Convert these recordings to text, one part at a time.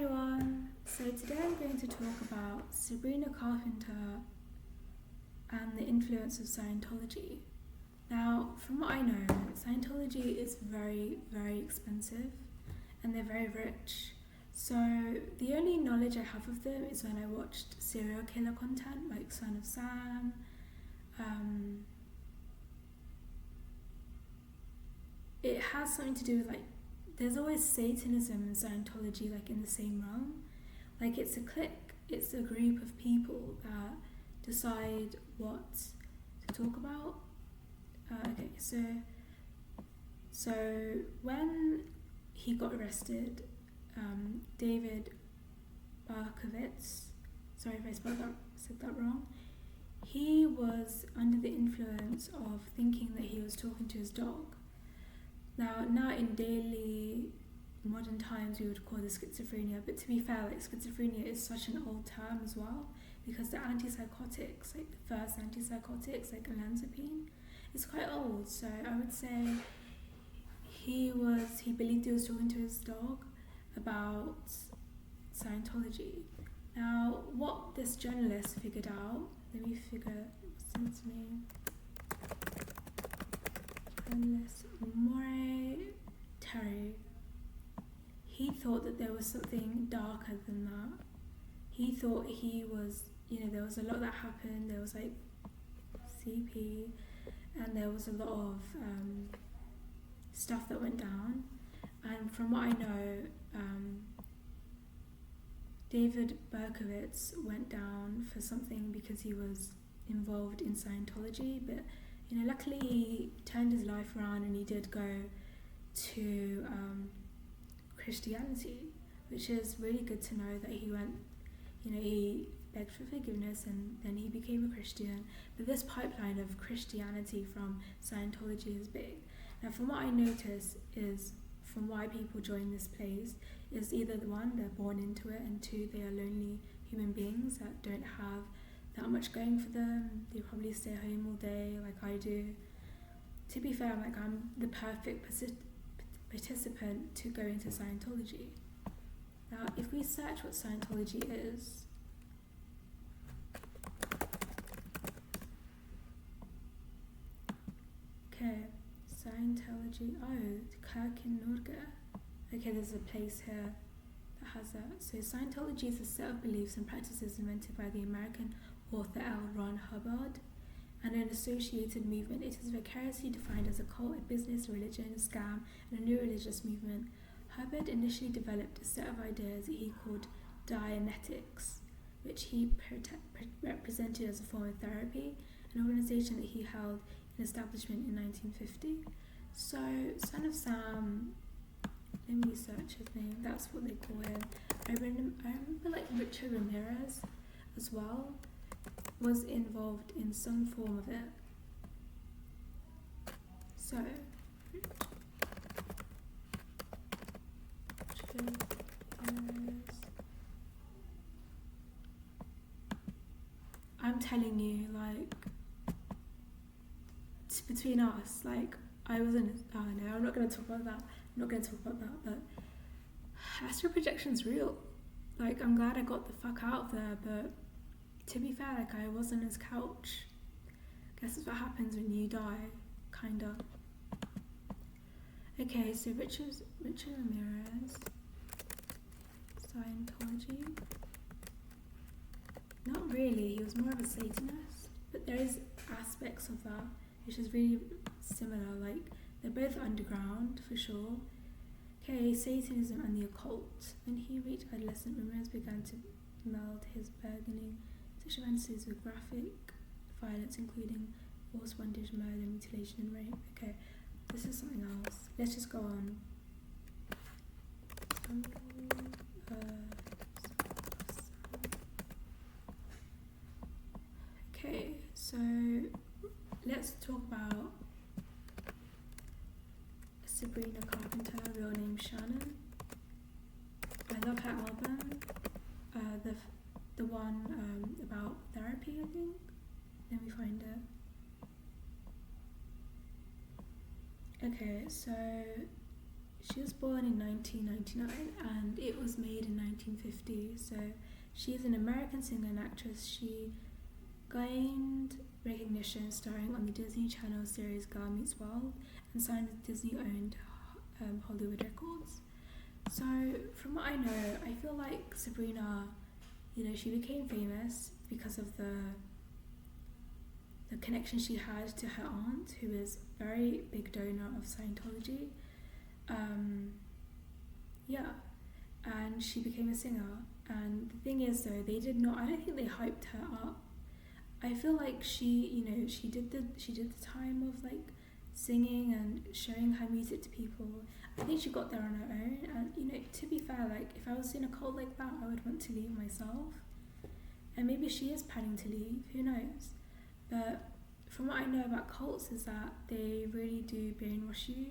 everyone, so today I'm going to talk about Sabrina Carpenter and the influence of Scientology. Now, from what I know, Scientology is very, very expensive and they're very rich. So the only knowledge I have of them is when I watched serial killer content like Son of Sam. It has something to do with there's always Satanism and Scientology in the same realm. It's a clique, it's a group of people that decide what to talk about. So when he got arrested, David Berkowitz, sorry if I said that wrong, he was under the influence of thinking that he was talking to his dog. Now in daily modern times we would call this schizophrenia, but to be fair, schizophrenia is such an old term as well, because the antipsychotics, the first antipsychotics like olanzapine, is quite old. So I would say he believed he was talking to his dog about Scientology. Now, what this journalist figured out, let me figure what's his name. Journalist Moray Terry. He thought that there was something darker than that. He thought he was, there was a lot that happened. There was CP, and there was a lot of stuff that went down. And from what I know, David Berkowitz went down for something because he was involved in Scientology, but luckily he turned his life around and he did go to Christianity, which is really good to know that he went, he begged for forgiveness and then he became a Christian. But this pipeline of Christianity from Scientology is big. Now, from what I notice is, from why people join this place, is either one, they're born into it, and two, they are lonely human beings that don't have that much going for them. They probably stay home all day like I do. To be fair, I'm the perfect participant to go into Scientology. Now, if we search what Scientology is, Scientology, Kirken Norge. There's a place here that has that. So Scientology is a set of beliefs and practices invented by the American author L. Ron Hubbard and an associated movement. It is vicariously defined as a cult, a business, a religion, a scam, and a new religious movement. Hubbard initially developed a set of ideas that he called Dianetics, which he represented as a form of therapy, an organization that he held in establishment in 1950. So, Son of Sam, let me search his name, that's what they call him. I remember Richard Ramirez as well was involved in some form of it. So, I'm telling you, between us, I was in. Oh no, I'm not going to talk about that. But astral projection's real. I'm glad I got the fuck out of there. But to be fair, I was on his couch. Guess that's what happens when you die, kinda. Okay, so Richard Ramirez, Scientology. Not really. He was more of a Satanist, but there is aspects of that which is really similar. They're both underground for sure. Okay, Satanism and the occult. When he reached adolescent, Ramirez began to meld his burgeoning sexual fantasies with graphic violence, including forced bondage, murder, mutilation, and rape. Okay, this is something else. Let's just go on. Okay, so let's talk about Sabrina Carpenter, real name Shannon. I love her album, the one about therapy, I think. Let me find it. Okay, so She was born in 1999 and it was made in 1950. So she is an American singer and actress. She gained recognition starring on the Disney Channel series Girl Meets World and signed with Disney-owned Hollywood Records. So from what I know, I feel like Sabrina, she became famous because of the connection she had to her aunt, who is a very big donor of Scientology. And she became a singer. And the thing is, though, I don't think they hyped her up. I feel like she did the time of like singing and showing her music to people. I think she got there on her own. And to be fair, like if I was in a cult like that, I would want to leave myself. And maybe she is planning to leave. Who knows? But from what I know about cults is that they really do brainwash you,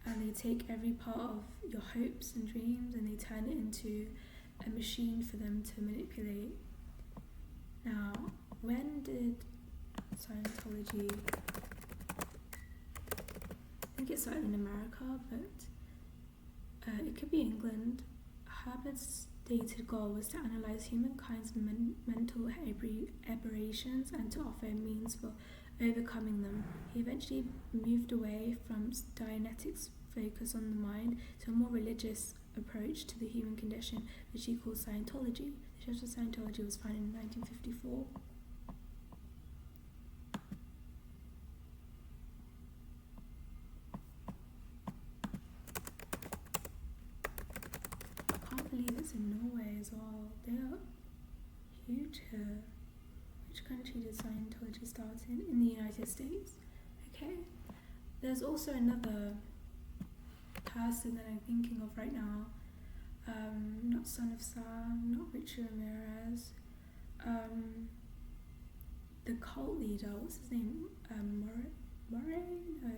and they take every part of your hopes and dreams and they turn it into a machine for them to manipulate. Now, when did Scientology, I think it started in America, but it could be England. Herbert's stated goal was to analyze humankind's mental aberrations and to offer a means for overcoming them. He eventually moved away from Dianetics' focus on the mind to a more religious approach to the human condition, which he called Scientology. The Church of Scientology was founded in 1954. I can't believe it's in Norway as well. They are huge here. Which country did Scientology start in? In the United States. Okay. There's also another person that I'm thinking of right now. Not Son of Sam, not Richard Ramirez. The cult leader, what's his name? Murray? No.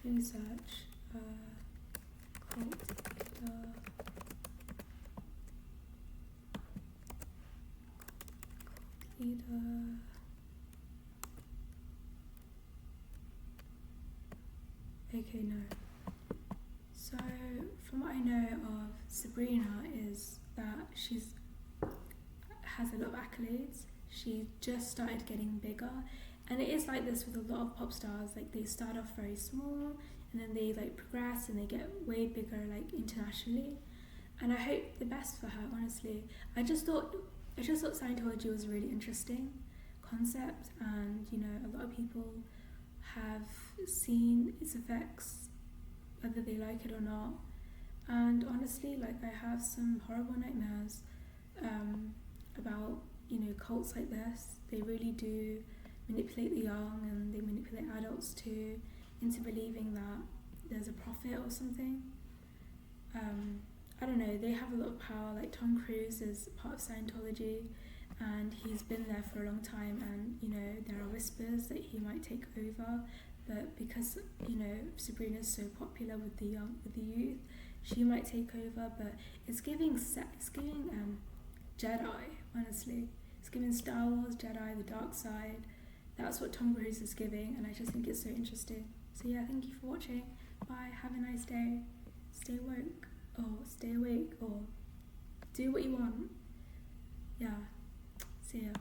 Let me search. Cult leader. Okay, no. So, from what I know of Sabrina is that has a lot of accolades. She just started getting bigger, and it is like this with a lot of pop stars. Like they start off very small, and then they like progress and they get way bigger, like internationally. And I hope the best for her. Honestly, I just thought Scientology was a really interesting concept, and a lot of people have seen its effects, whether they like it or not. And honestly, like I have some horrible nightmares about cults like this. They really do manipulate the young, and they manipulate adults too into believing that there's a prophet or something. I don't know, they have a lot of power. Like Tom Cruise is part of Scientology and he's been there for a long time, and there are whispers that he might take over, but because Sabrina's so popular with the youth, she might take over. But it's giving Jedi, honestly. It's giving Star Wars, Jedi, the dark side. That's what Tom Cruise is giving, and I just think it's so interesting. So yeah, thank you for watching. Bye, have a nice day. Stay woke, or stay awake, or do what you want. Yeah, see ya.